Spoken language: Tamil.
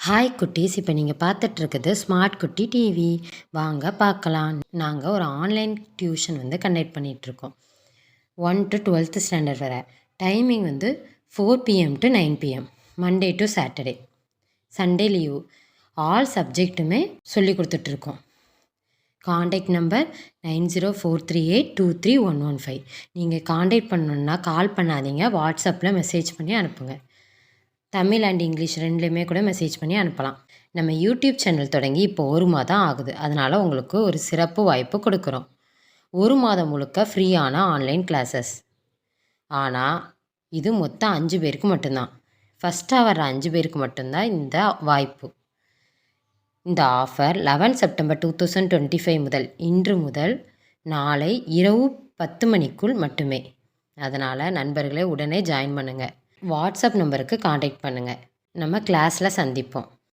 ஹாய் குட்டீஸ், இப்போ நீங்கள் பார்த்துட்ருக்குது ஸ்மார்ட் குட்டி டிவி. வாங்க பார்க்கலாம். நாங்கள் ஒரு ஆன்லைன் டியூஷன் கண்டக்ட் பண்ணிகிட்ருக்கோம் 1 to 12th ஸ்டாண்டர்ட் வரை. Timing 4 PM to 9 PM, Monday to Saturday. Sunday leave. All சப்ஜெக்ட்டுமே சொல்லி கொடுத்துட்ருக்கோம். Contact number 9043823115. நீங்கள் காண்டாக்ட் பண்ணணுன்னா கால் பண்ணாதீங்க, வாட்ஸ்அப்பில் மெசேஜ் பண்ணி அனுப்புங்க. தமிழ் அண்ட் இங்கிலீஷ் ரெண்டுலேயுமே கூட மெசேஜ் பண்ணி அனுப்பலாம். நம்ம யூடியூப் சேனல் தொடங்கி இப்போ 1 மாதம் ஆகுது. அதனால் உங்களுக்கு ஒரு சிறப்பு வாய்ப்பு கொடுக்குறோம். 1 மாதம் முழுக்க ஃப்ரீயான ஆன்லைன் கிளாஸஸ். ஆனால் இது மொத்தம் 5 பேருக்கு மட்டும்தான். ஃபஸ்ட்டாக வர 5 பேருக்கு மட்டும்தான் இந்த வாய்ப்பு. இந்த ஆஃபர் 11 செப்டம்பர் 2025 முதல், இன்று முதல் நாளை இரவு 10 மணிக்குள் மட்டுமே. அதனால் நண்பர்களே உடனே ஜாயின் பண்ணுங்கள். வாட்ஸ்அப் நம்பருக்கு காண்டாக்ட் பண்ணுங்கள். நம்ம கிளாஸில் சந்திப்போம்.